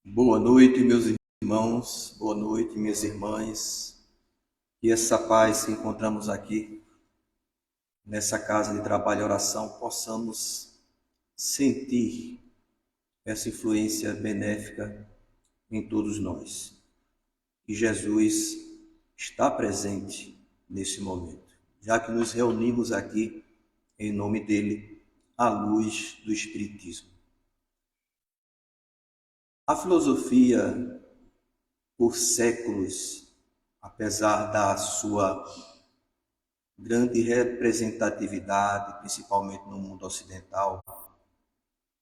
Boa noite, meus irmãos, boa noite, minhas irmãs. Que essa paz que encontramos aqui, nessa casa de trabalho e oração, possamos sentir essa influência benéfica em todos nós. E Jesus está presente nesse momento, já que nos reunimos aqui em nome dele, à luz do Espiritismo. A filosofia, por séculos, apesar da sua grande representatividade, principalmente no mundo ocidental,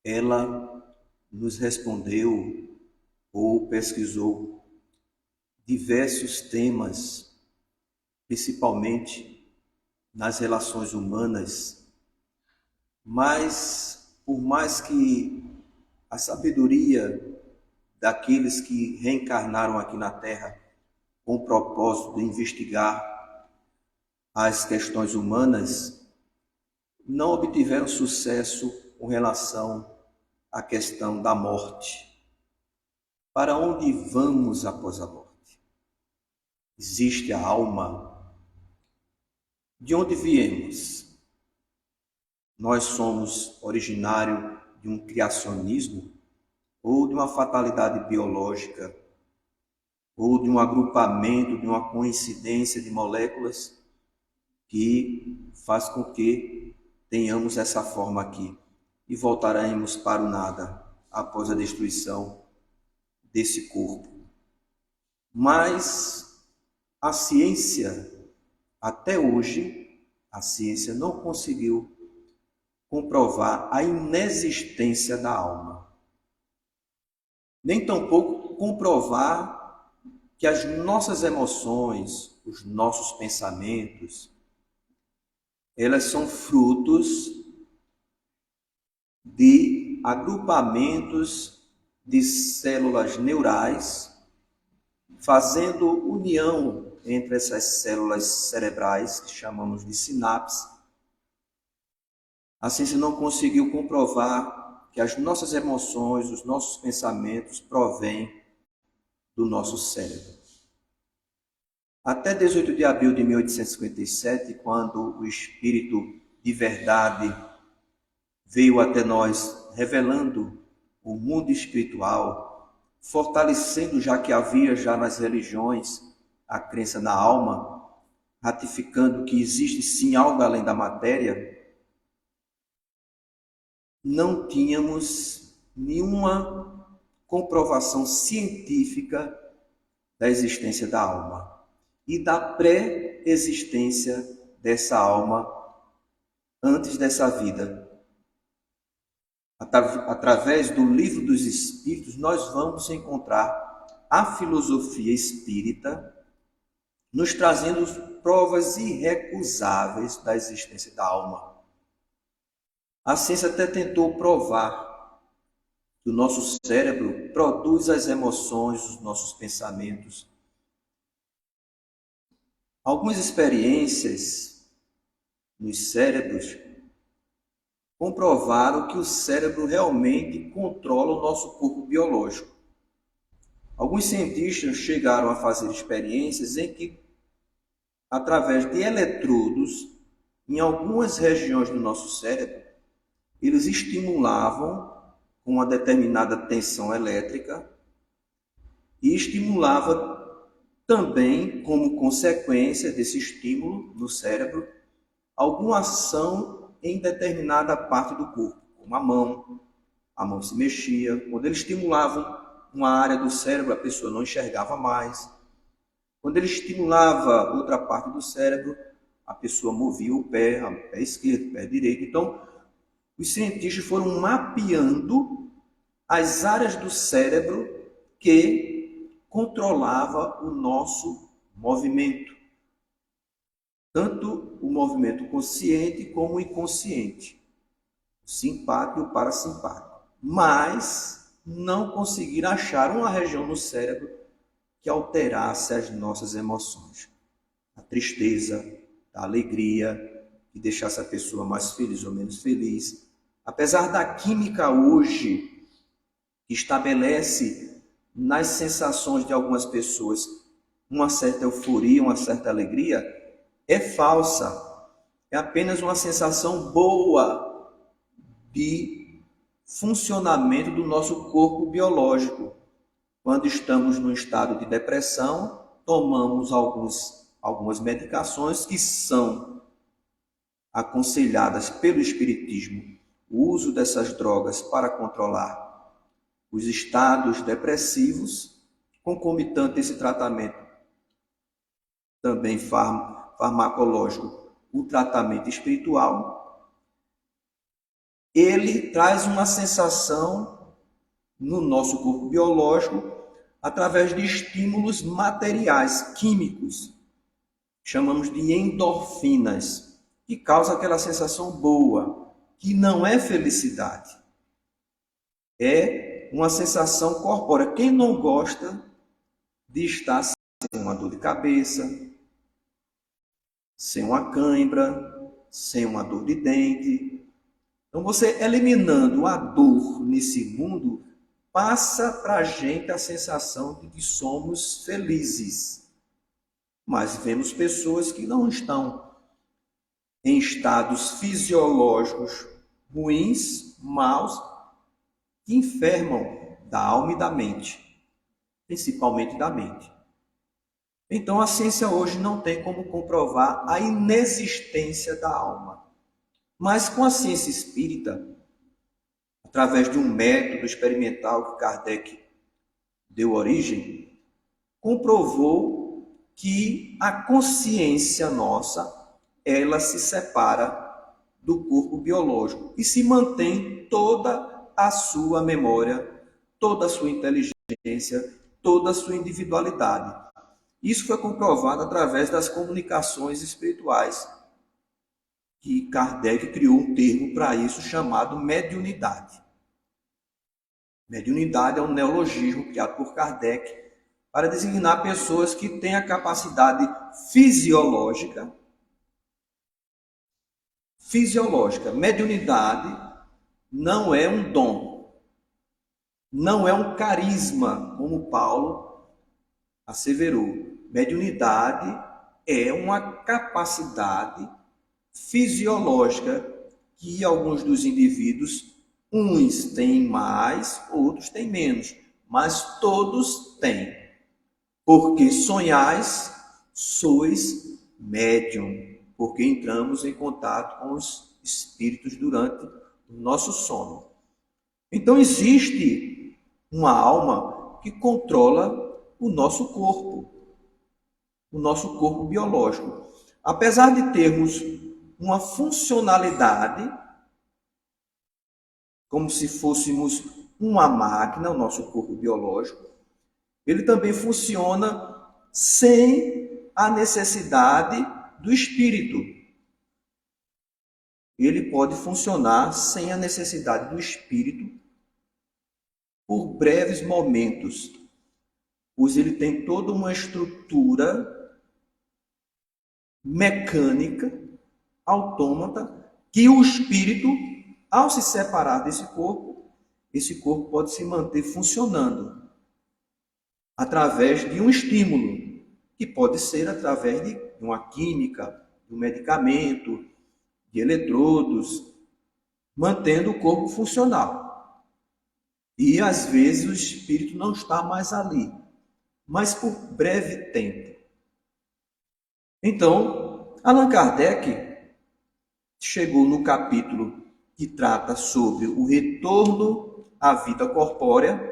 ela nos respondeu ou pesquisou diversos temas, principalmente nas relações humanas, mas por mais que a sabedoria daqueles que reencarnaram aqui na Terra com o propósito de investigar as questões humanas, não obtiveram sucesso com relação à questão da morte. Para onde vamos após a morte? Existe a alma? De onde viemos? Nós somos originário de um criacionismo ou de uma fatalidade biológica ou de um agrupamento, de uma coincidência de moléculas que faz com que tenhamos essa forma aqui e voltaremos para o nada após a destruição desse corpo. Mas a ciência, até hoje, a ciência não conseguiu comprovar a inexistência da alma, nem tampouco comprovar que as nossas emoções, os nossos pensamentos, elas são frutos de agrupamentos de células neurais, fazendo união entre essas células cerebrais, que chamamos de sinapse. A ciência não conseguiu comprovar que as nossas emoções, os nossos pensamentos provêm do nosso cérebro. Até 18 de abril de 1857, quando o Espírito de Verdade veio até nós, revelando o mundo espiritual, fortalecendo, já que havia já nas religiões a crença na alma, ratificando que existe sim algo além da matéria, não tínhamos nenhuma comprovação científica da existência da alma e da pré-existência dessa alma antes dessa vida. Através do Livro dos Espíritos, nós vamos encontrar a filosofia espírita nos trazendo provas irrecusáveis da existência da alma. A ciência até tentou provar que o nosso cérebro produz as emoções, os nossos pensamentos. Algumas experiências nos cérebros comprovaram que o cérebro realmente controla o nosso corpo biológico. Alguns cientistas chegaram a fazer experiências em que, através de eletrodos, em algumas regiões do nosso cérebro, eles estimulavam com uma determinada tensão elétrica e estimulava também, como consequência desse estímulo no cérebro, alguma ação em determinada parte do corpo, como a mão se mexia. Quando eles estimulavam uma área do cérebro, a pessoa não enxergava mais. Quando ele estimulava outra parte do cérebro, a pessoa movia o pé esquerdo, o pé direito. Então, os cientistas foram mapeando as áreas do cérebro que controlava o nosso movimento. Tanto o movimento consciente como o inconsciente. O simpático e o parasimpático. Mas não conseguiram achar uma região no cérebro que alterasse as nossas emoções. A tristeza, a alegria, que deixasse a pessoa mais feliz ou menos feliz. Apesar da química hoje que estabelece nas sensações de algumas pessoas uma certa euforia, uma certa alegria, é falsa. É apenas uma sensação boa de funcionamento do nosso corpo biológico. Quando estamos no estado de depressão, tomamos algumas medicações que são aconselhadas pelo Espiritismo. O uso dessas drogas para controlar os estados depressivos, concomitante esse tratamento também farmacológico, o tratamento espiritual, ele traz uma sensação no nosso corpo biológico através de estímulos materiais, químicos, chamamos de endorfinas, que causa aquela sensação boa, que não é felicidade, é uma sensação corpórea. Quem não gosta de estar sem uma dor de cabeça, sem uma cãibra, sem uma dor de dente? Então, você eliminando a dor nesse mundo, passa para a gente a sensação de que somos felizes. Mas vemos pessoas que não estão em estados fisiológicos ruins, maus, que enfermam da alma e da mente, principalmente da mente. Então, a ciência hoje não tem como comprovar a inexistência da alma. Mas com a ciência espírita, através de um método experimental que Kardec deu origem, comprovou que a consciência nossa, ela se separa do corpo biológico e se mantém toda a sua memória, toda a sua inteligência, toda a sua individualidade. Isso foi comprovado através das comunicações espirituais, que Kardec criou um termo para isso chamado mediunidade. Mediunidade é um neologismo criado por Kardec para designar pessoas que têm a capacidade fisiológica. Mediunidade não é um dom, não é um carisma, como Paulo asseverou. Mediunidade é uma capacidade fisiológica que alguns dos indivíduos, uns têm mais, outros têm menos, mas todos têm. Porque sonhais, sois médium, porque entramos em contato com os espíritos durante o nosso sono. Então existe uma alma que controla o nosso corpo biológico. Apesar de termos uma funcionalidade, como se fôssemos uma máquina, o nosso corpo biológico, ele também funciona sem a necessidade do espírito. Ele pode funcionar sem a necessidade do espírito por breves momentos, pois ele tem toda uma estrutura mecânica, autômata, que o espírito, ao se separar desse corpo, esse corpo pode se manter funcionando através de um estímulo, que pode ser através de uma química, de um medicamento, de eletrodos, mantendo o corpo funcional. E às vezes o espírito não está mais ali, mas por breve tempo. Então, Allan Kardec chegou no capítulo que trata sobre o retorno à vida corpórea,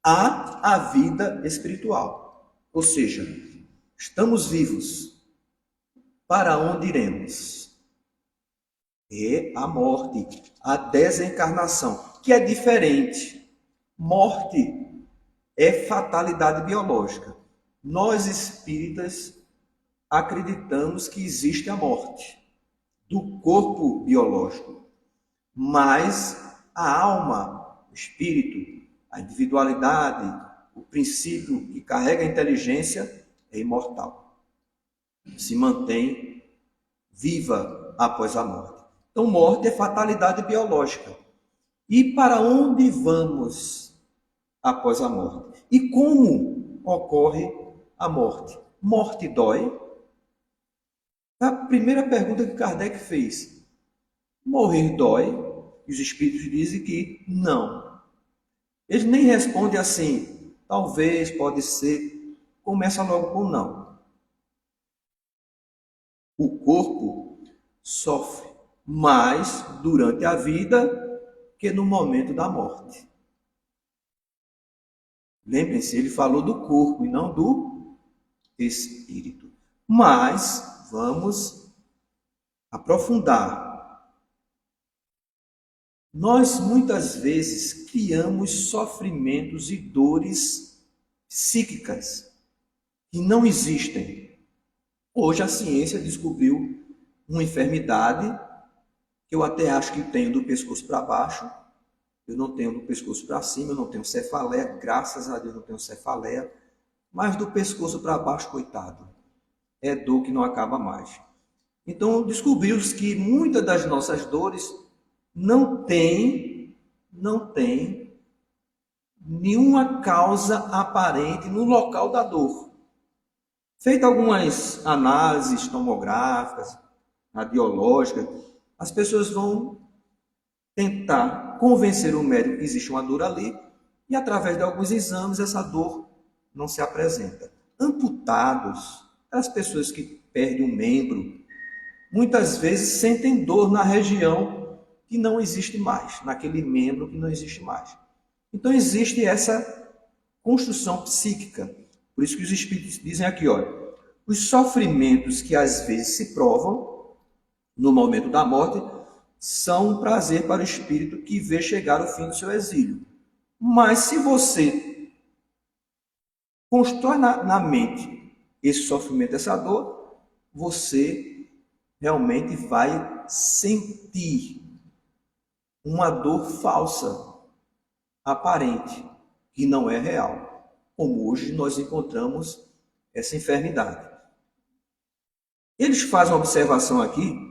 à vida espiritual. Ou seja, estamos vivos. Para onde iremos? É a morte, a desencarnação, que é diferente. Morte é fatalidade biológica. Nós espíritas acreditamos que existe a morte do corpo biológico, mas a alma, o espírito, a individualidade, o princípio que carrega a inteligência é imortal. Se mantém viva após a morte. Então, morte é fatalidade biológica. E para onde vamos após a morte. E como ocorre a morte? Morte dói? A primeira pergunta que Kardec fez. Morrer dói? E os espíritos dizem que não. Eles nem respondem assim, talvez, pode ser. Começa logo com não. O corpo sofre mais durante a vida que no momento da morte. Lembrem-se, ele falou do corpo e não do espírito. Mas vamos aprofundar. Nós muitas vezes criamos sofrimentos e dores psíquicas que não existem. Hoje a ciência descobriu uma enfermidade que eu até acho que tenho do pescoço para baixo. Eu não tenho do pescoço para cima, eu não tenho cefaleia, graças a Deus não tenho cefaleia, mas do pescoço para baixo, coitado, é dor que não acaba mais. Então descobriu-se que muitas das nossas dores não tem nenhuma causa aparente no local da dor. Feito algumas análises tomográficas, radiológicas, as pessoas vão tentar convencer o médico que existe uma dor ali e através de alguns exames essa dor não se apresenta. Amputados, as pessoas que perdem um membro, muitas vezes sentem dor na região que não existe mais, naquele membro que não existe mais. Então existe essa construção psíquica. Por isso que os espíritos dizem aqui, olha, os sofrimentos que às vezes se provam no momento da morte são um prazer para o espírito que vê chegar o fim do seu exílio. Mas se você constrói na mente esse sofrimento, essa dor, você realmente vai sentir uma dor falsa, aparente, que não é real, como hoje nós encontramos essa enfermidade. Eles fazem uma observação aqui,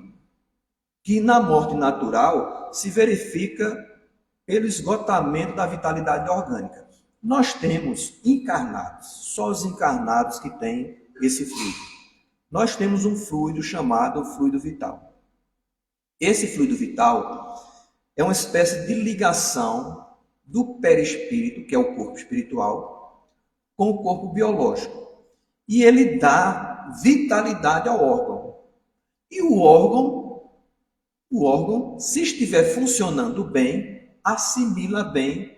que na morte natural se verifica pelo esgotamento da vitalidade orgânica. Nós temos encarnados, só os encarnados que têm esse fluido. Nós temos um fluido chamado fluido vital. Esse fluido vital é uma espécie de ligação do perispírito, que é o corpo espiritual, com o corpo biológico. E ele dá vitalidade ao órgão. E o órgão, se estiver funcionando bem, assimila bem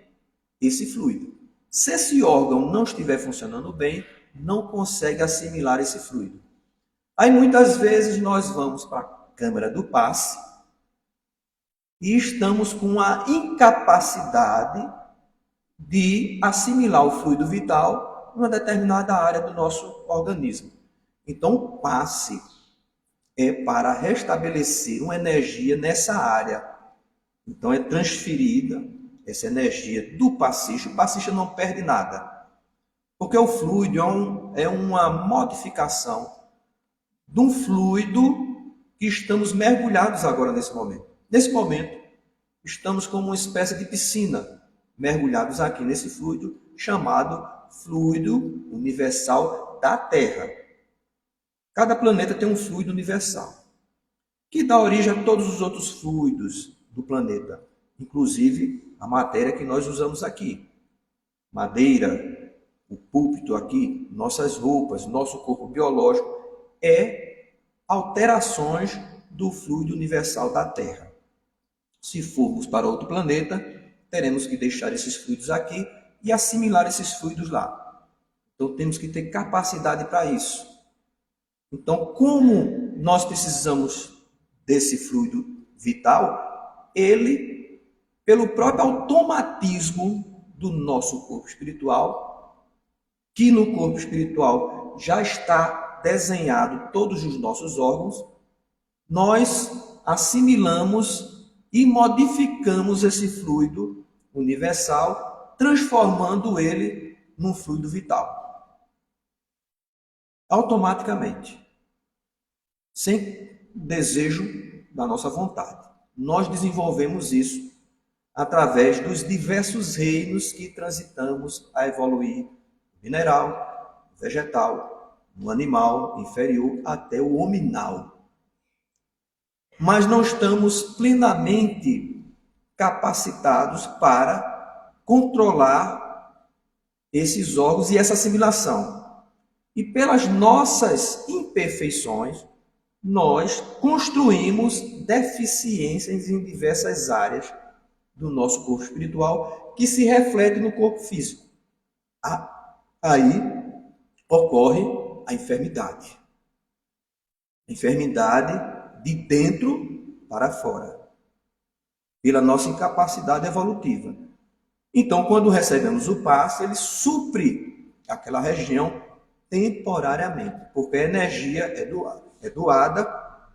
esse fluido. Se esse órgão não estiver funcionando bem, não consegue assimilar esse fluido. Aí muitas vezes nós vamos para a câmara do passe e estamos com a incapacidade de assimilar o fluido vital em uma determinada área do nosso organismo. Então, o passe é para restabelecer uma energia nessa área. Então, é transferida essa energia do passista. O passista não perde nada, porque o fluido é uma modificação de um fluido que estamos mergulhados agora nesse momento. Nesse momento, estamos como uma espécie de piscina, mergulhados aqui nesse fluido chamado fluido universal da Terra. Cada planeta tem um fluido universal, que dá origem a todos os outros fluidos do planeta, inclusive a matéria que nós usamos aqui. Madeira, o púlpito aqui, nossas roupas, nosso corpo biológico, é alterações do fluido universal da Terra. Se formos para outro planeta, teremos que deixar esses fluidos aqui e assimilar esses fluidos lá. Então temos que ter capacidade para isso. Então, como nós precisamos desse fluido vital, ele, pelo próprio automatismo do nosso corpo espiritual, que no corpo espiritual já está desenhado todos os nossos órgãos, nós assimilamos e modificamos esse fluido universal, transformando ele num fluido vital. Automaticamente. Sem desejo da nossa vontade. Nós desenvolvemos isso através dos diversos reinos que transitamos a evoluir, mineral, vegetal, no animal inferior até o hominal. Mas não estamos plenamente capacitados para controlar esses órgãos e essa assimilação. E pelas nossas imperfeições, nós construímos deficiências em diversas áreas do nosso corpo espiritual que se reflete no corpo físico. Aí ocorre a enfermidade. A enfermidade de dentro para fora, pela nossa incapacidade evolutiva. Então, quando recebemos o passe, ele supre aquela região temporariamente, porque a energia é doada,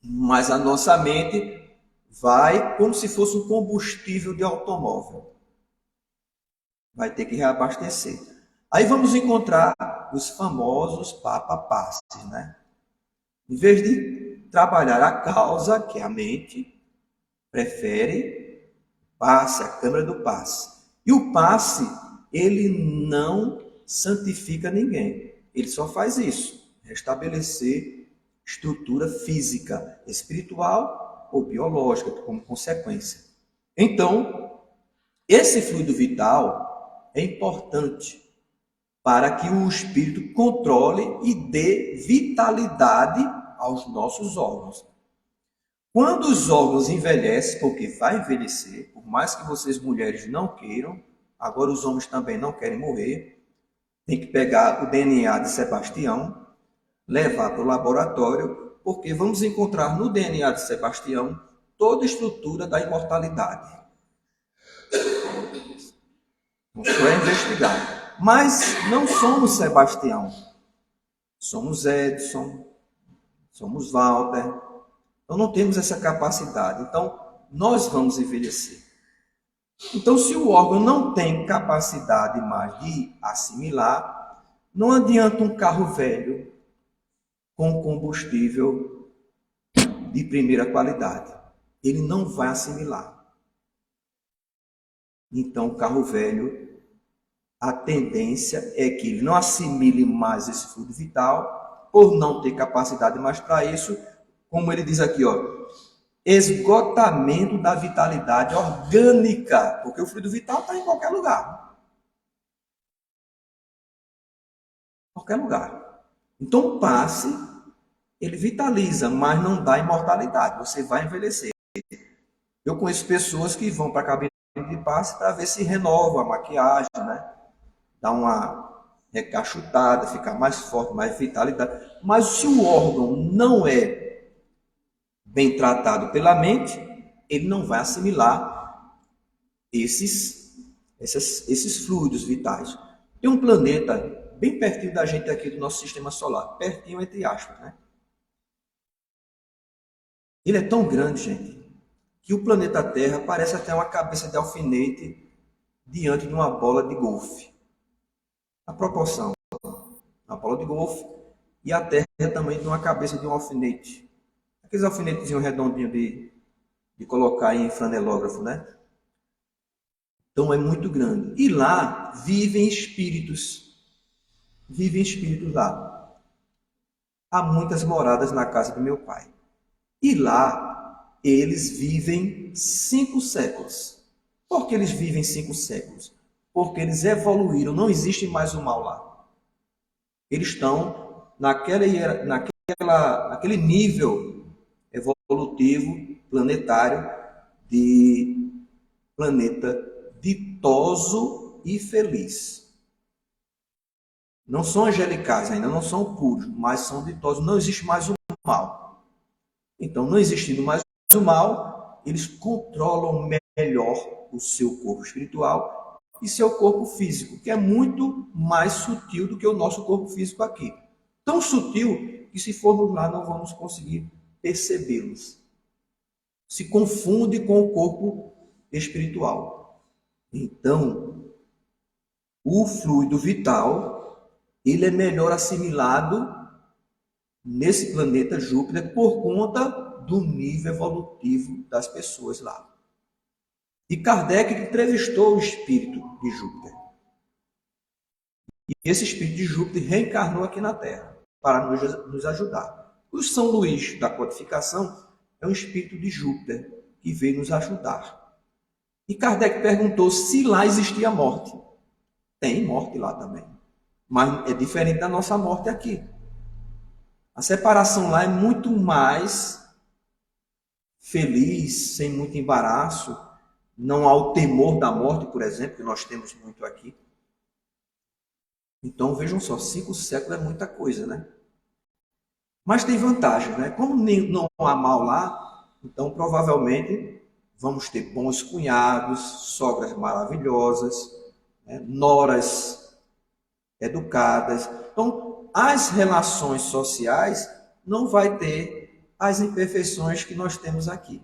mas a nossa mente vai como se fosse um combustível de automóvel. Vai ter que reabastecer. Aí vamos encontrar os famosos papa-passes, né? Em vez de trabalhar a causa, que é a mente, prefere passe, a câmara do passe. E o passe, ele não santifica ninguém. Ele só faz isso, restabelecer estrutura física, espiritual ou biológica, como consequência. Então, esse fluido vital é importante para que o espírito controle e dê vitalidade aos nossos órgãos. Quando os órgãos envelhecem, porque vai envelhecer, por mais que vocês mulheres não queiram, agora os homens também não querem morrer, tem que pegar o DNA de Sebastião, levar para o laboratório, porque vamos encontrar no DNA de Sebastião toda a estrutura da imortalidade. Isso é investigado. Mas não somos Sebastião, somos Edson, somos Walter. Então não temos essa capacidade. Então nós vamos envelhecer. Então, se o órgão não tem capacidade mais de assimilar, não adianta um carro velho com combustível de primeira qualidade. Ele não vai assimilar. Então, o carro velho, a tendência é que ele não assimile mais esse fluido vital, por não ter capacidade mais para isso, como ele diz aqui, ó, esgotamento da vitalidade orgânica, porque o fluido vital está em qualquer lugar. Qualquer lugar. Então, o passe, ele vitaliza, mas não dá imortalidade. Você vai envelhecer. Eu conheço pessoas que vão para a cabine de passe para ver se renova a maquiagem, né? Dá uma recachutada, ficar mais forte, mais vitalidade. Mas se o órgão não é bem tratado pela mente, ele não vai assimilar esses fluidos vitais. Tem um planeta bem pertinho da gente aqui do nosso sistema solar, pertinho entre aspas, né? Ele é tão grande, gente, que o planeta Terra parece até uma cabeça de alfinete diante de uma bola de golfe. A proporção, uma bola de golfe e a Terra também de uma cabeça de um alfinete. Aqueles alfinetezinhos redondinhos de colocar em flanelógrafo, né? Então é muito grande. E lá vivem espíritos. Vivem espíritos lá. Há muitas moradas na casa do meu pai. E lá eles vivem 5 séculos. Por que eles vivem 5 séculos? Porque eles evoluíram, não existe mais o mal lá. Eles estão naquele nível evolutivo planetário de planeta ditoso e feliz. Não são angelicais, ainda não são puros, mas são ditosos. Não existe mais o mal. Então, não existindo mais o mal, eles controlam melhor o seu corpo espiritual e seu corpo físico, que é muito mais sutil do que o nosso corpo físico aqui. Tão sutil que se formos lá não vamos conseguir percebê-los. Se confunde com o corpo espiritual. Então, o fluido vital, ele é melhor assimilado nesse planeta Júpiter por conta do nível evolutivo das pessoas lá. E Kardec entrevistou o espírito de Júpiter. E esse espírito de Júpiter reencarnou aqui na Terra para nos ajudar. O São Luís da codificação é um espírito de Júpiter que veio nos ajudar. E Kardec perguntou se lá existia morte. Tem morte lá também, mas é diferente da nossa morte aqui. A separação lá é muito mais feliz, sem muito embaraço. Não há o temor da morte, por exemplo, que nós temos muito aqui. Então, vejam só, 5 séculos é muita coisa, né? Mas tem vantagem, né? Como não há mal lá, então provavelmente vamos ter bons cunhados, sogras maravilhosas, né? Noras educadas. Então, as relações sociais não vai ter as imperfeições que nós temos aqui.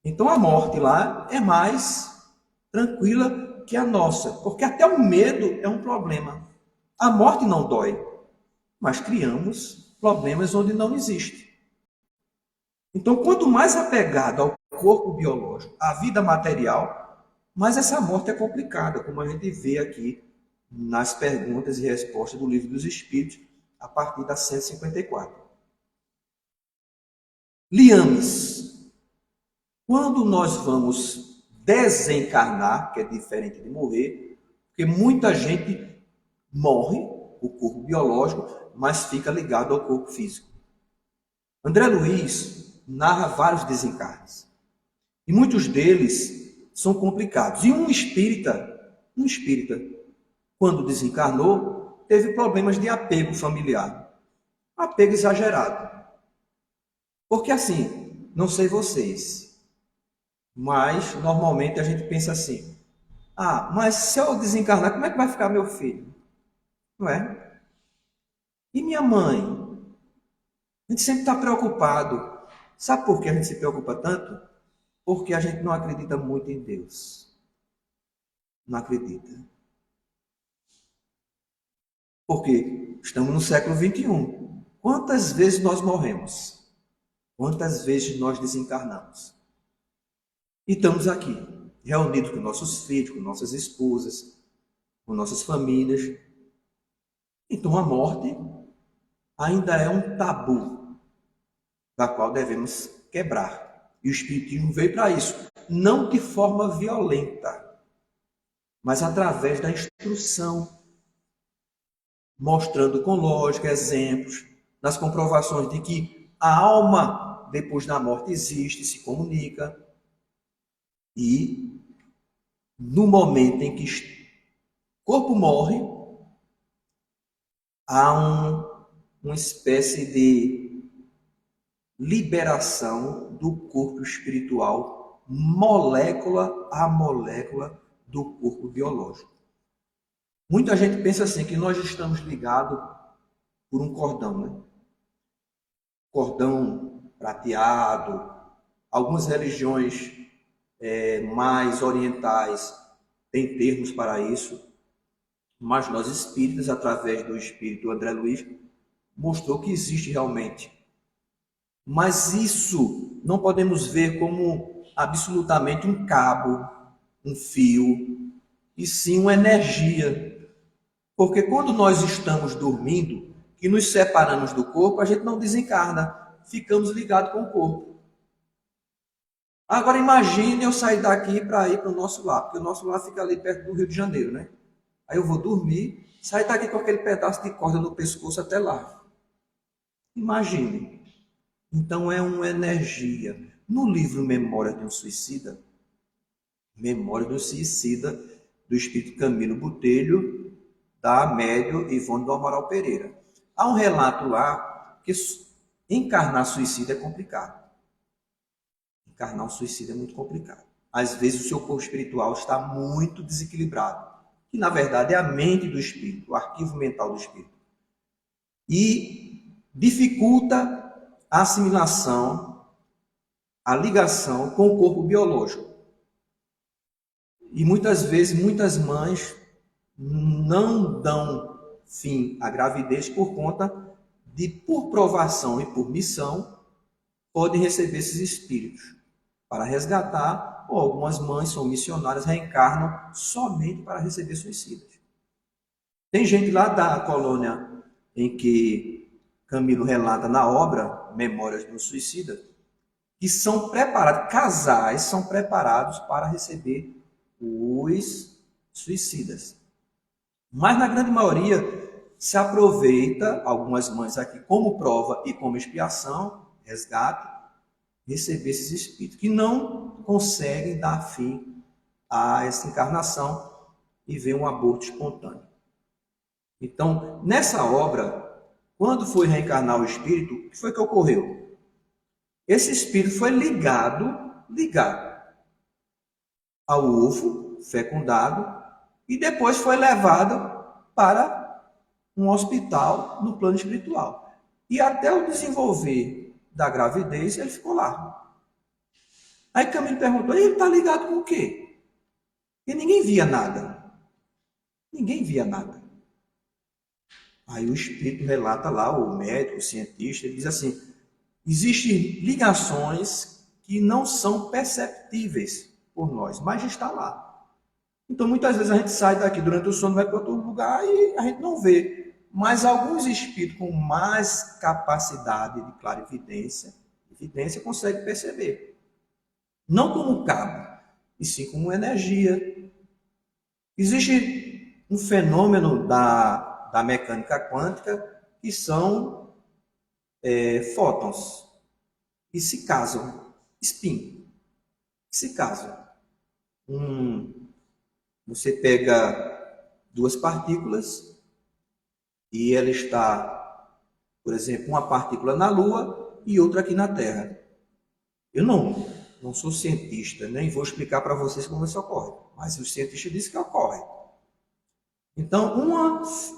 Então, a morte lá é mais tranquila que a nossa, porque até o medo é um problema. A morte não dói, mas criamos problemas onde não existe. Então, quanto mais apegado ao corpo biológico, à vida material, mais essa morte é complicada, como a gente vê aqui nas perguntas e respostas do Livro dos Espíritos, a partir da 154. Liames. Quando nós vamos desencarnar, que é diferente de morrer, porque muita gente morre, o corpo biológico, mas fica ligado ao corpo físico. André Luiz narra vários desencarnes. E muitos deles são complicados. E um espírita, quando desencarnou, teve problemas de apego familiar. Apego exagerado. Porque assim, não sei vocês, mas normalmente a gente pensa assim: ah, mas se eu desencarnar, como é que vai ficar meu filho? Não é? E minha mãe? A gente sempre está preocupado. Sabe por que a gente se preocupa tanto? Porque a gente não acredita muito em Deus. Não acredita. Porque estamos no século XXI. Quantas vezes nós morremos? Quantas vezes nós desencarnamos? E estamos aqui, reunidos com nossos filhos, com nossas esposas, com nossas famílias. Então a morte ainda é um tabu, da qual devemos quebrar. E o Espiritismo veio para isso, não de forma violenta, mas através da instrução, mostrando com lógica, exemplos, nas comprovações de que a alma, depois da morte, existe, se comunica. E no momento em que o corpo morre, há uma espécie de liberação do corpo espiritual, molécula a molécula do corpo biológico. Muita gente pensa assim, que nós estamos ligados por um cordão, né? Cordão prateado. Algumas religiões mais orientais têm termos para isso, mas nós espíritas, através do espírito André Luiz, mostrou que existe realmente. Mas isso não podemos ver como absolutamente um cabo, um fio, e sim uma energia. Porque quando nós estamos dormindo, que nos separamos do corpo, a gente não desencarna, ficamos ligados com o corpo. Agora imagine eu sair daqui para ir para o nosso lar, porque o nosso lar fica ali perto do Rio de Janeiro, né? Aí eu vou dormir, sair daqui com aquele pedaço de corda no pescoço até lá. Imagine. Então é uma energia. No livro Memórias de um Suicida, do espírito Camilo Botelho, da médium Ivone do Amaral Pereira. Há um relato lá que encarnar suicida é complicado. Encarnar um suicida é muito complicado. Às vezes o seu corpo espiritual está muito desequilibrado, que na verdade é a mente do espírito, o arquivo mental do espírito. E dificulta a assimilação, a ligação com o corpo biológico. E muitas vezes, muitas mães não dão fim à gravidez por conta de, por provação e por missão, podem receber esses espíritos para resgatar ou algumas mães são missionárias, reencarnam somente para receber suicidas. Tem gente lá da colônia em que Camilo relata na obra Memórias de um Suicida, que são preparados, casais são preparados para receber os suicidas. Mas na grande maioria se aproveita, algumas mães aqui, como prova e como expiação, resgate, receber esses espíritos que não conseguem dar fim a essa encarnação e ver um aborto espontâneo. Então, nessa obra, quando foi reencarnar o espírito, o que foi que ocorreu? Esse espírito foi ligado ao ovo fecundado e depois foi levado para um hospital no plano espiritual. E até o desenvolver da gravidez, ele ficou lá. Aí Camilo perguntou, ele está ligado com o quê? E ninguém via nada. Ninguém via nada. Aí o espírito relata lá, o médico, o cientista, ele diz assim, existem ligações que não são perceptíveis por nós, mas está lá. Então, muitas vezes a gente sai daqui durante o sono, vai para outro lugar e a gente não vê. Mas alguns espíritos com mais capacidade de clarividência, conseguem perceber. Não como um cabo, e sim como energia. Existe um fenômeno da mecânica quântica que são fótons, que se casam, spin, que se casam. Você pega duas partículas e ela está, por exemplo, uma partícula na Lua e outra aqui na Terra. Eu não sou cientista, nem vou explicar para vocês como isso ocorre, mas os cientistas dizem que ocorre. Então,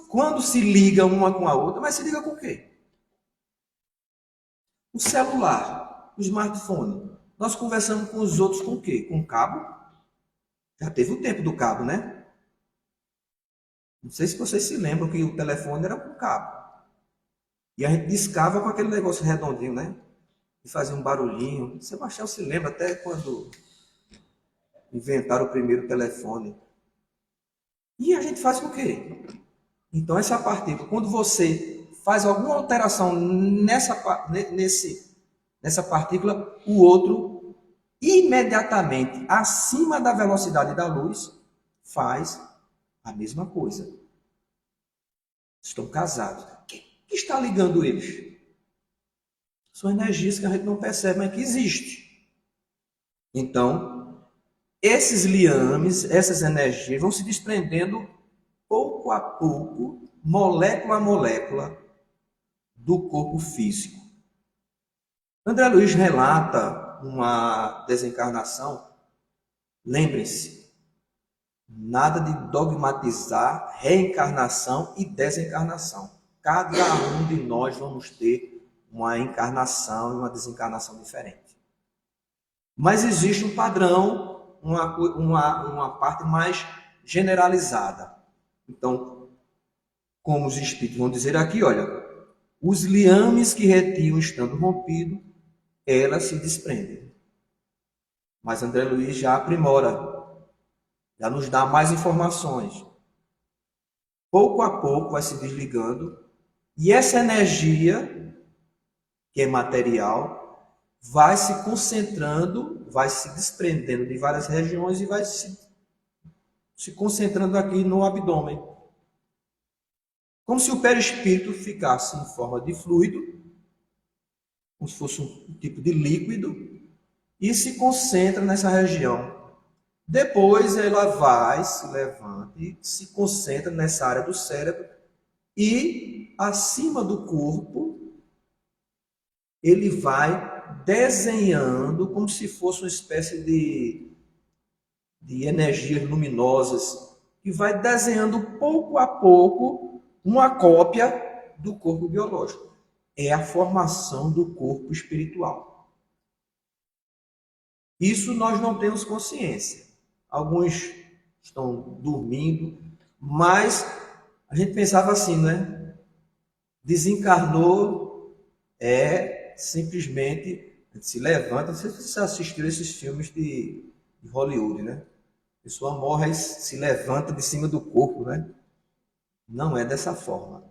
quando se liga uma com a outra, mas se liga com o quê? O celular, o smartphone. Nós conversamos com os outros com o quê? Com cabo. Já teve o tempo do cabo, né? Não sei se vocês se lembram que o telefone era com cabo. E a gente discava com aquele negócio redondinho, né? E fazia um barulhinho. Sebastião se lembra até quando inventaram o primeiro telefone. E a gente faz com o quê? Então, essa partícula, quando você faz alguma alteração nessa partícula, o outro, imediatamente, acima da velocidade da luz, faz a mesma coisa. Estão casados. O que está ligando eles? São energias que a gente não percebe, mas que existem. Então, esses liames, essas energias vão se desprendendo pouco a pouco, molécula a molécula, do corpo físico. André Luiz relata uma desencarnação. Lembrem-se, nada de dogmatizar reencarnação e desencarnação. Cada um de nós vamos ter uma encarnação e uma desencarnação diferente. Mas existe um padrão, uma parte mais generalizada. Então, como os espíritos vão dizer aqui, olha, os liames que retinham estando rompido, elas se desprendem. Mas André Luiz já aprimora, já nos dá mais informações. Pouco a pouco vai se desligando e essa energia, que é material, vai se concentrando, vai se desprendendo de várias regiões e vai se concentrando aqui no abdômen. Como se o perispírito ficasse em forma de fluido, como se fosse um tipo de líquido, e se concentra nessa região. Depois ela vai, se levanta e se concentra nessa área do cérebro e acima do corpo ele vai desenhando como se fosse uma espécie de energias luminosas que vai desenhando pouco a pouco uma cópia do corpo biológico. É a formação do corpo espiritual. Isso nós não temos consciência. Alguns estão dormindo, mas a gente pensava assim, né? Desencarnou simplesmente a gente se levanta. Não sei se vocês assistiram esses filmes de de Hollywood, né? A pessoa morre e se levanta de cima do corpo, né? Não é dessa forma.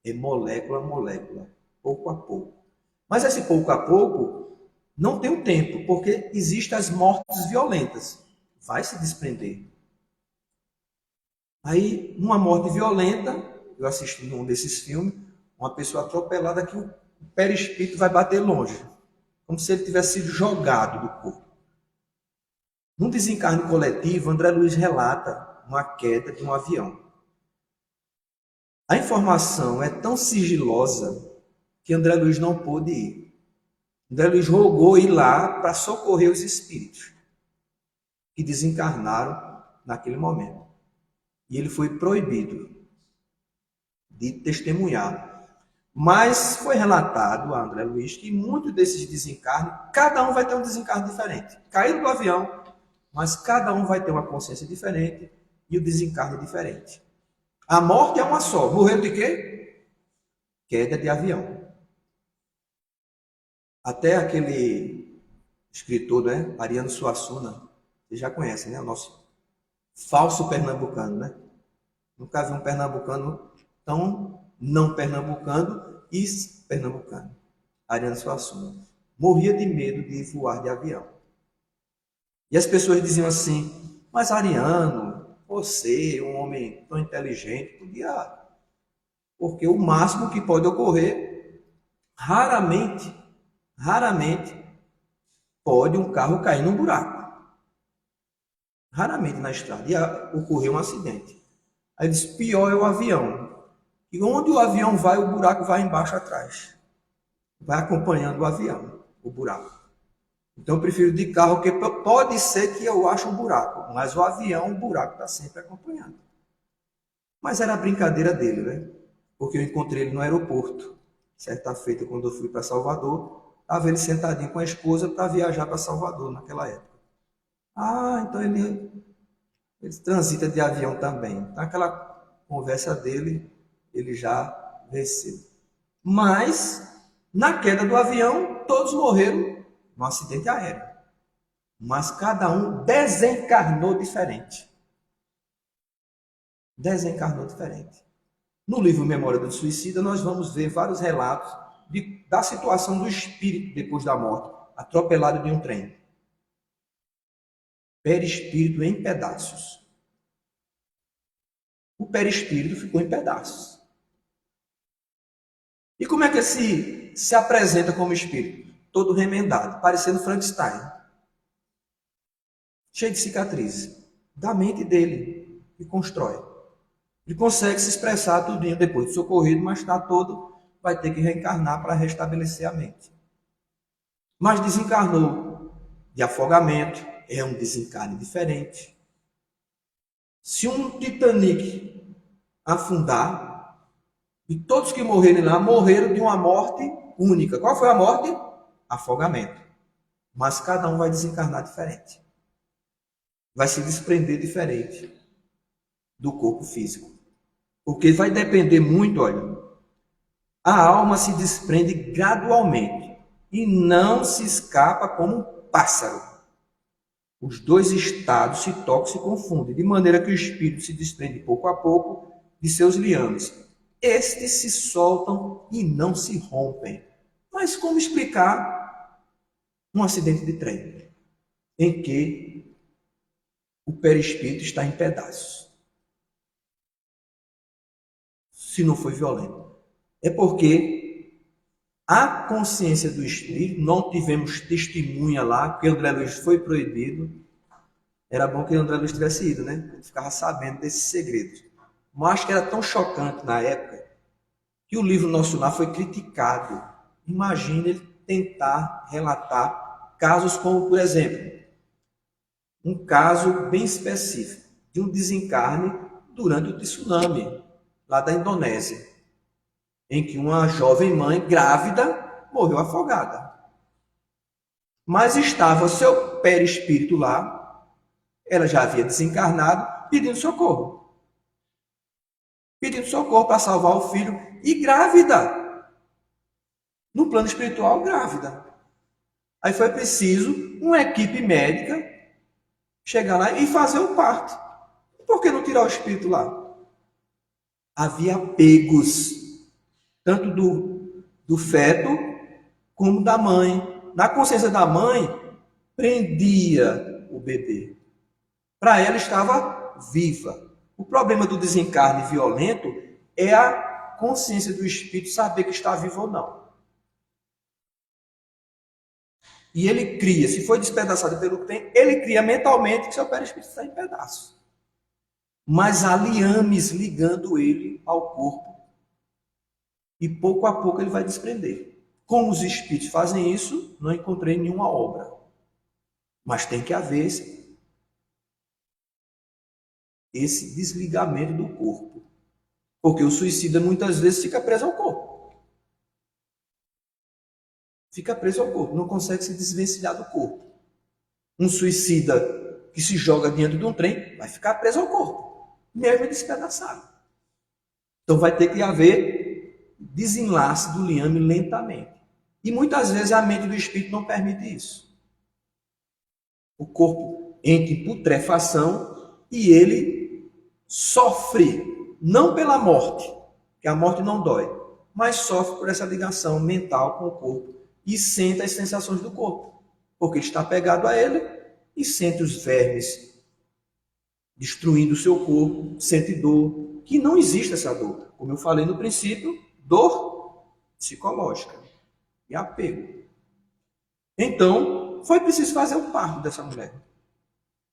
É molécula a molécula, pouco a pouco. Mas esse pouco a pouco não tem um tempo, porque existem as mortes violentas. Vai se desprender. Aí, numa morte violenta, eu assisti num desses filmes, uma pessoa atropelada que o perispírito vai bater longe, como se ele tivesse sido jogado do corpo. Num desencarne coletivo, André Luiz relata uma queda de um avião. A informação é tão sigilosa que André Luiz não pôde ir. André Luiz rogou ir lá para socorrer os espíritos que desencarnaram naquele momento. E ele foi proibido de testemunhar. Mas foi relatado a André Luiz que muitos desses desencarnes, cada um vai ter um desencarne diferente. Caíram do avião, mas cada um vai ter uma consciência diferente e o desencarne diferente. A morte é uma só. Morreu de quê? Queda de avião. Até aquele escritor, né, Ariano Suassuna, vocês já conhecem, né, o nosso falso pernambucano, né? Nunca vi um pernambucano tão não pernambucano e pernambucano. Ariano Suassuna. Morria de medo de voar de avião. E as pessoas diziam assim, mas Ariano, você, um homem tão inteligente, podia... Porque o máximo que pode ocorrer, raramente, pode um carro cair num buraco. Raramente na estrada. Ia ocorrer um acidente. Aí diz, pior é o avião. E onde o avião vai, o buraco vai embaixo atrás. Vai acompanhando o avião, o buraco. Então eu prefiro de carro, porque pode ser que eu ache um buraco, mas o avião, o buraco está sempre acompanhando. Mas era a brincadeira dele, né? Porque eu encontrei ele no aeroporto. Certa feita, quando eu fui para Salvador, estava ele sentadinho com a esposa para viajar para Salvador naquela época. Ah, então ele transita de avião também. Então aquela conversa dele, ele já venceu. Mas, na queda do avião, todos morreram no acidente aéreo. Mas cada um desencarnou diferente. Desencarnou diferente. No livro Memória do Suicida, nós vamos ver vários relatos da situação do espírito depois da morte, atropelado de um trem. Perispírito em pedaços. O perispírito ficou em pedaços. E como é que ele se apresenta como espírito? Todo remendado, parecendo Frankenstein. Cheio de cicatrizes. Da mente dele, que constrói. Ele consegue se expressar tudinho depois de socorrido, mas está todo, vai ter que reencarnar para restabelecer a mente. Mas desencarnou de afogamento, é um desencarne diferente. Se um Titanic afundar, e todos que morrerem lá morreram de uma morte única. Qual foi a morte? Afogamento. Mas cada um vai desencarnar diferente. Vai se desprender diferente do corpo físico. Porque vai depender muito, olha, a alma se desprende gradualmente e não se escapa como um pássaro. Os dois estados se tocam e se confundem, de maneira que o espírito se desprende pouco a pouco de seus liames. Estes se soltam e não se rompem. Mas como explicar um acidente de trem em que o perispírito está em pedaços? Se não foi violento. É porque a consciência do espírito, não tivemos testemunha lá, porque André Luiz foi proibido. Era bom que André Luiz tivesse ido, né? Ele ficava sabendo desses segredos. Mas acho que era tão chocante na época que o livro Nosso Lar foi criticado. Imagine ele tentar relatar casos como, por exemplo, um caso bem específico de um desencarne durante o tsunami lá da Indonésia, em que uma jovem mãe grávida morreu afogada. Mas estava seu perispírito lá, ela já havia desencarnado, pedindo socorro. Pedindo socorro para salvar o filho e grávida. No plano espiritual, grávida. Aí foi preciso uma equipe médica chegar lá e fazer o parto. Por que não tirar o espírito lá? Havia apegos, tanto do feto como da mãe. Na consciência da mãe, prendia o bebê. Para ela estava viva. O problema do desencarne violento é a consciência do espírito saber que está vivo ou não. E ele cria, se foi despedaçado pelo que tem, ele cria mentalmente que seu perispírito está em pedaços. Mas há liames ligando ele ao corpo. E pouco a pouco ele vai desprender. Como os espíritos fazem isso, não encontrei nenhuma obra. Mas tem que haver esse desligamento do corpo. Porque o suicida muitas vezes fica preso ao corpo. Fica preso ao corpo, não consegue se desvencilhar do corpo. Um suicida que se joga diante de um trem vai ficar preso ao corpo, mesmo despedaçado. Então vai ter que haver desenlace do liame lentamente. E muitas vezes a mente do espírito não permite isso. O corpo entra em putrefação e ele sofre, não pela morte, que a morte não dói, mas sofre por essa ligação mental com o corpo e sente as sensações do corpo, porque está pegado a ele e sente os vermes destruindo o seu corpo, sente dor, que não existe essa dor. Como eu falei no princípio, dor psicológica e apego. Então, foi preciso fazer o parto dessa mulher,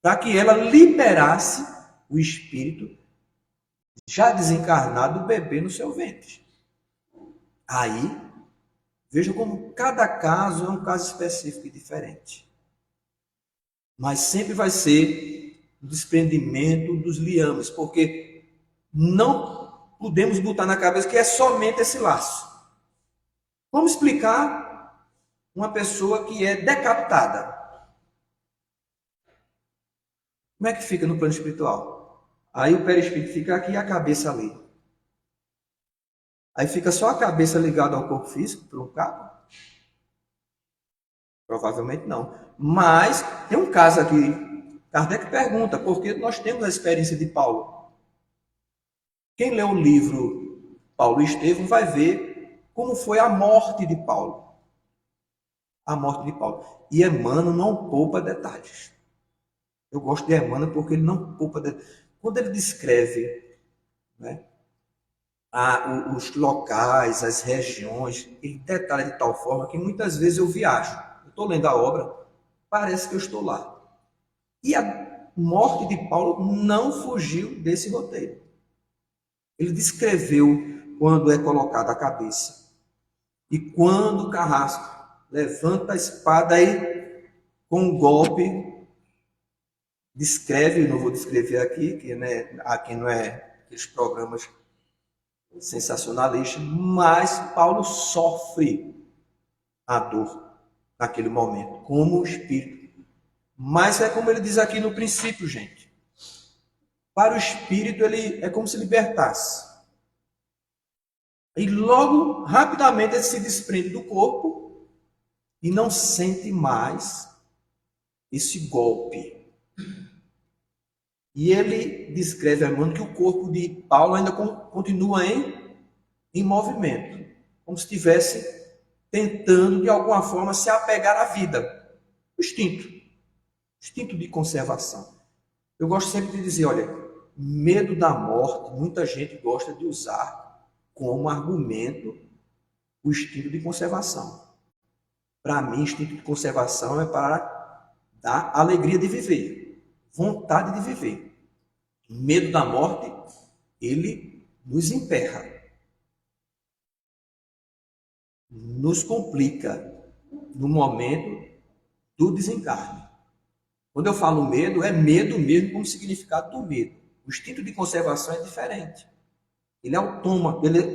para que ela liberasse o espírito já desencarnado do bebê no seu ventre. Aí, veja como cada caso é um caso específico e diferente. Mas sempre vai ser o desprendimento dos liames, porque não podemos botar na cabeça que é somente esse laço. Vamos explicar uma pessoa que é decapitada. Como é que fica no plano espiritual? Aí o perispírito fica aqui e a cabeça ali. Aí fica só a cabeça ligada ao corpo físico, por um cabo? Provavelmente não. Mas tem um caso aqui. Kardec pergunta, porque nós temos a experiência de Paulo. Quem lê o livro Paulo e Estevão vai ver como foi a morte de Paulo. A morte de Paulo. E Emmanuel não poupa detalhes. Eu gosto de Emmanuel porque ele não poupa detalhes. Quando ele descreve, né, os locais, as regiões, ele detalha de tal forma que muitas vezes eu viajo. Eu estou lendo a obra, parece que eu estou lá. E a morte de Paulo não fugiu desse roteiro. Ele descreveu quando é colocada a cabeça. E quando o carrasco levanta a espada e, com um golpe, descreve, não vou descrever aqui, que né, aqui não é aqueles programas sensacionalistas, mas Paulo sofre a dor naquele momento, como o espírito. Mas é como ele diz aqui no princípio, gente. Para o espírito, ele é como se libertasse. E logo, rapidamente, ele se desprende do corpo e não sente mais esse golpe. E ele descreve, irmão, que o corpo de Paulo ainda continua em movimento, como se estivesse tentando, de alguma forma, se apegar à vida. O instinto de conservação. Eu gosto sempre de dizer, olha, medo da morte, muita gente gosta de usar como argumento o instinto de conservação. Para mim, instinto de conservação é para dar alegria de viver, vontade de viver. Medo da morte, ele nos emperra, nos complica no momento do desencarne. Quando eu falo medo, é medo mesmo como significado do medo. O instinto de conservação é diferente. Ele é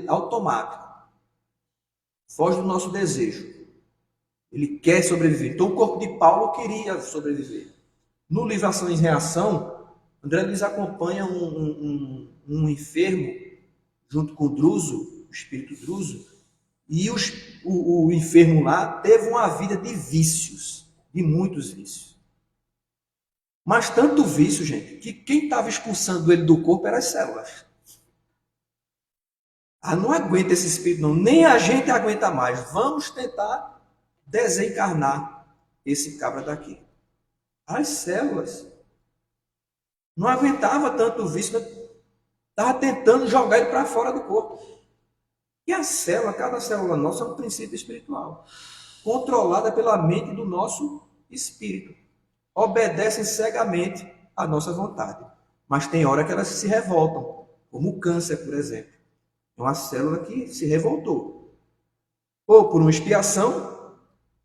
automático. Foge do nosso desejo. Ele quer sobreviver. Então o corpo de Paulo queria sobreviver. No livro Ação e Reação, André Luiz acompanha um enfermo junto com o Druso, o espírito Druso, e o enfermo lá teve uma vida de vícios, de muitos vícios. Mas tanto vício, gente, que quem estava expulsando ele do corpo eram as células. Ah, não aguenta esse espírito, não. Nem a gente aguenta mais. Vamos tentar desencarnar esse cabra daqui. As células não aguentava tanto vício, estava tentando jogar ele para fora do corpo. E a célula, cada célula nossa é um princípio espiritual, controlada pela mente do nosso espírito. Obedecem cegamente à nossa vontade. Mas tem hora que elas se revoltam, como o câncer, por exemplo. É uma célula que se revoltou. Ou por uma expiação,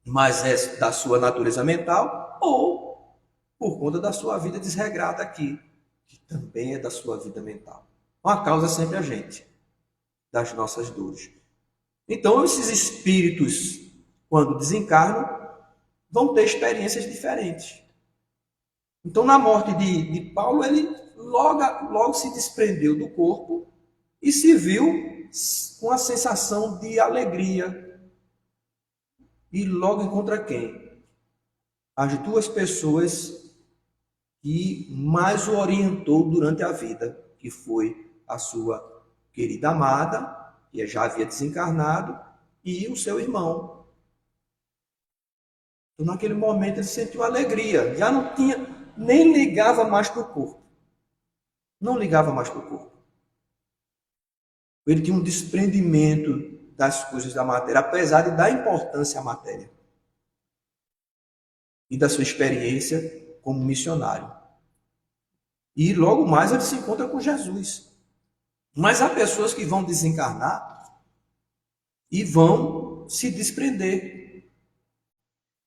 mas é da sua natureza mental, ou por conta da sua vida desregrada aqui, que também é da sua vida mental. Uma causa sempre a gente, das nossas dores. Então, esses espíritos, quando desencarnam, vão ter experiências diferentes. Então, na morte de Paulo, ele logo se desprendeu do corpo e se viu com a sensação de alegria. E logo encontra quem? As duas pessoas que mais o orientou durante a vida, que foi a sua querida amada, que já havia desencarnado, e o seu irmão. Então, naquele momento, ele sentiu alegria. Já não tinha, nem ligava mais para o corpo. Não ligava mais para o corpo. Ele tinha um desprendimento das coisas da matéria, apesar de dar importância à matéria. E da sua experiência como missionário. E logo mais ele se encontra com Jesus. Mas há pessoas que vão desencarnar e vão se desprender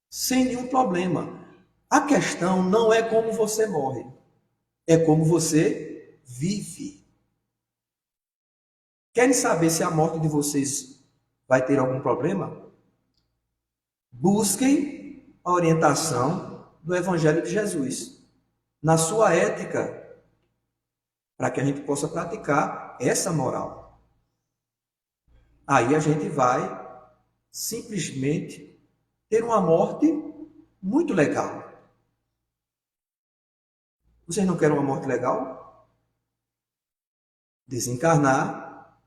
sem nenhum problema. A questão não é como você morre, é como você vive. Querem saber se a morte de vocês vai ter algum problema? Busquem a orientação do Evangelho de Jesus, na sua ética, para que a gente possa praticar essa moral. Aí a gente vai simplesmente ter uma morte muito legal. Vocês não querem uma morte legal? Desencarnar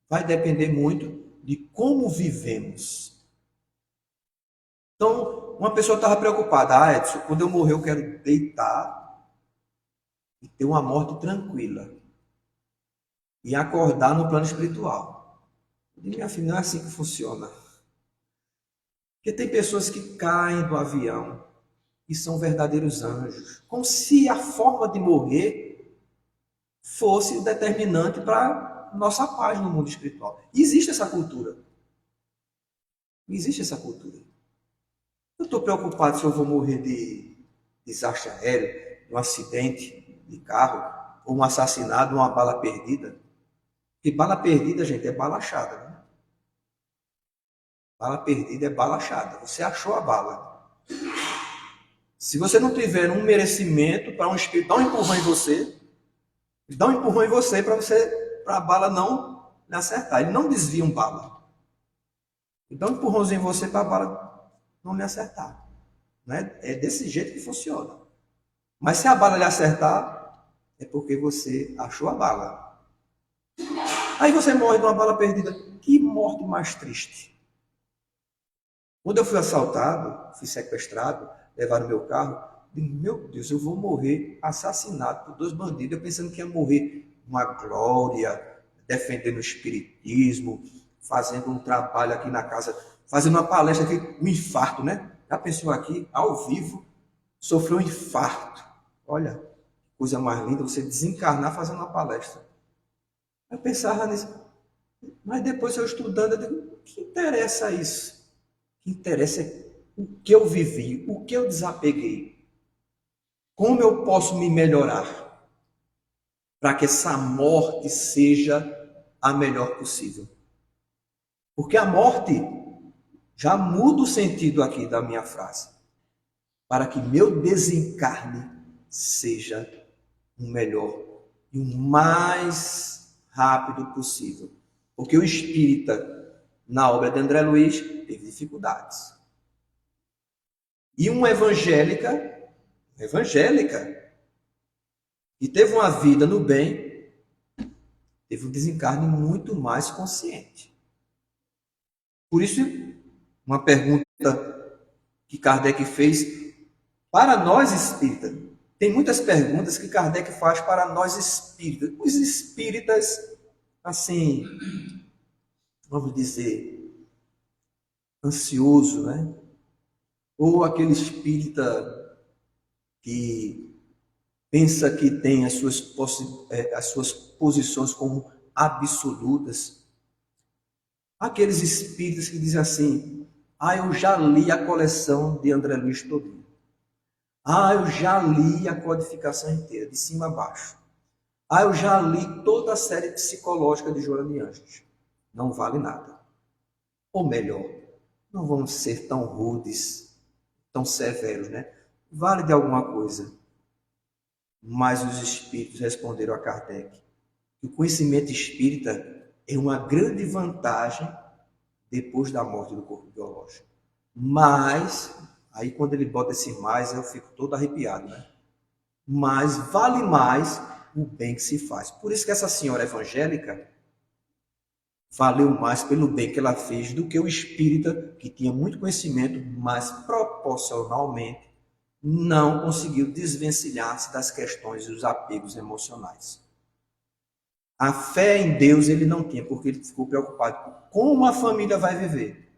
vai depender muito de como vivemos. Então, uma pessoa estava preocupada. Ah, Edson, quando eu morrer eu quero deitar e ter uma morte tranquila. E acordar no plano espiritual. Eu digo, minha filha, não é assim que funciona. Porque tem pessoas que caem do avião e são verdadeiros anjos. Como se a forma de morrer fosse determinante para nossa paz no mundo espiritual. E existe essa cultura. Existe essa cultura. Eu estou preocupado se eu vou morrer de desastre aéreo, de um acidente de carro, ou um assassinato, uma bala perdida. Porque bala perdida, gente, é bala achada. Né? Bala perdida é bala achada. Você achou a bala. Se você não tiver um merecimento para um espírito dar um empurrão em você, dá um empurrão em você para a bala não lhe acertar. Ele não desvia um bala. Ele dá um empurrãozinho em você para a bala não lhe acertar. Né? É desse jeito que funciona. Mas se a bala lhe acertar, é porque você achou a bala. Aí você morre de uma bala perdida. Que morte mais triste. Quando eu fui assaltado, fui sequestrado, levaram meu carro, digo, meu Deus, eu vou morrer assassinado por 2 bandidos. Eu pensando que ia morrer uma glória, defendendo o espiritismo, fazendo um trabalho aqui na casa, fazendo uma palestra aqui, um infarto, né? Já pensou aqui, ao vivo, sofreu um infarto. Olha, coisa mais linda, você desencarnar fazendo uma palestra. Eu pensava nisso, mas depois eu estudando, eu digo, o que interessa isso? O que interessa é o que eu vivi, o que eu desapeguei. Como eu posso me melhorar para que essa morte seja a melhor possível? Porque a morte já muda o sentido aqui da minha frase. Para que meu desencarne seja o melhor e o mais rápido possível. Porque o espírita, na obra de André Luiz, teve dificuldades. E uma evangélica evangélica, e teve uma vida no bem, teve um desencarne muito mais consciente. Por isso, uma pergunta que Kardec fez para nós espíritas. Tem muitas perguntas que Kardec faz para nós espíritas. Os espíritas, assim, vamos dizer, ansioso, né? Ou aquele espírita que pensa que tem as suas posições como absolutas. Aqueles espíritas que dizem assim: eu já li a coleção de André Luiz todinho. Eu já li a codificação inteira, de cima a baixo. Eu já li toda a série psicológica de Joana de Anjos. Não vale nada. Ou melhor, não vamos ser tão rudes, tão severos, né? Vale de alguma coisa. Mas os espíritos responderam a Kardec que o conhecimento espírita é uma grande vantagem depois da morte do corpo biológico. Mas, aí quando ele bota esse mais, eu fico todo arrepiado, né? Mas vale mais o bem que se faz. Por isso que essa senhora evangélica valeu mais pelo bem que ela fez do que o espírita, que tinha muito conhecimento, mas proporcionalmente não conseguiu desvencilhar-se das questões e dos apegos emocionais. A fé em Deus ele não tinha, porque ele ficou preocupado com como a família vai viver.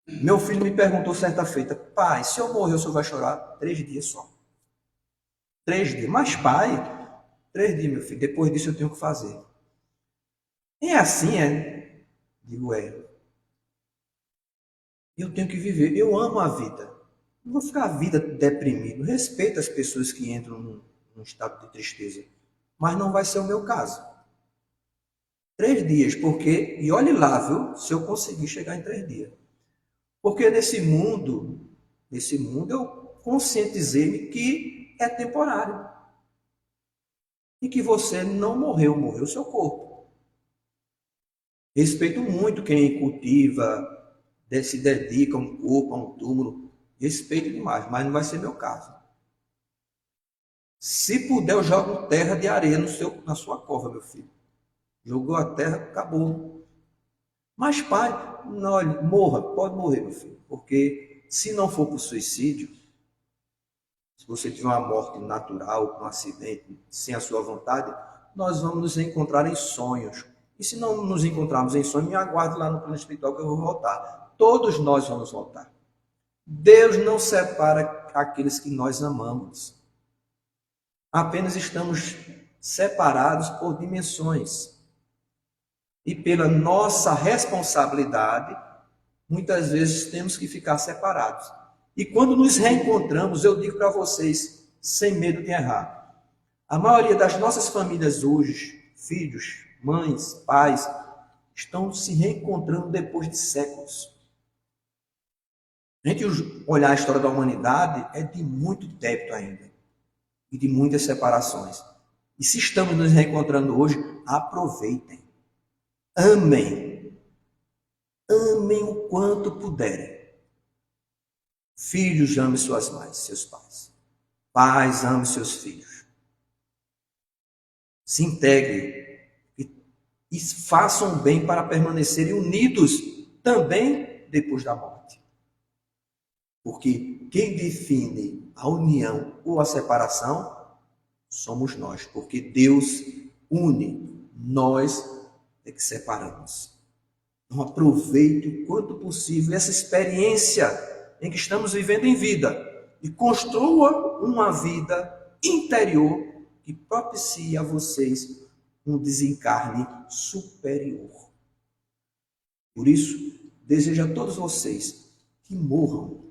Meu filho me perguntou certa feita: pai, se eu morrer, o senhor vai chorar? 3 dias só. 3 dias. Mas pai, 3 dias, meu filho, depois disso eu tenho que fazer. É assim, é? Digo, eu tenho que viver, eu amo a vida. Não vou ficar a vida deprimido. Respeito as pessoas que entram num estado de tristeza. Mas não vai ser o meu caso. 3 dias, porque, e olhe lá, viu, se eu conseguir chegar em 3 dias. Porque nesse mundo eu conscientizei-me que é temporário. E que você não morreu, morreu o seu corpo. Respeito muito quem cultiva, se dedica a um corpo, a um túmulo. Respeito demais, mas não vai ser meu caso. Se puder, eu jogo terra de areia na sua cova, meu filho. Jogou a terra, acabou. Mas, pai, não, olha, pode morrer, meu filho. Porque se não for por suicídio, se você tiver uma morte natural, um acidente, sem a sua vontade, nós vamos nos encontrar em sonhos. E se não nos encontrarmos em sonhos, me aguarde lá no plano espiritual que eu vou voltar. Todos nós vamos voltar. Deus não separa aqueles que nós amamos. Apenas estamos separados por dimensões. E pela nossa responsabilidade, muitas vezes temos que ficar separados. E quando nos reencontramos, eu digo para vocês, sem medo de errar, a maioria das nossas famílias hoje, filhos, mães, pais, estão se reencontrando depois de séculos. A gente olhar a história da humanidade é de muito débito ainda. E de muitas separações. E se estamos nos reencontrando hoje, aproveitem. Amem. Amem o quanto puderem. Filhos, amem suas mães, seus pais. Pais, amem seus filhos. Se integrem e façam bem para permanecerem unidos também depois da morte. Porque quem define a união ou a separação somos nós, porque Deus une, nós é que separamos. Então aproveite o quanto possível essa experiência em que estamos vivendo em vida e construa uma vida interior que propicie a vocês um desencarne superior. Por isso, desejo a todos vocês que morram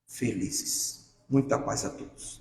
felizes. Muita paz a todos.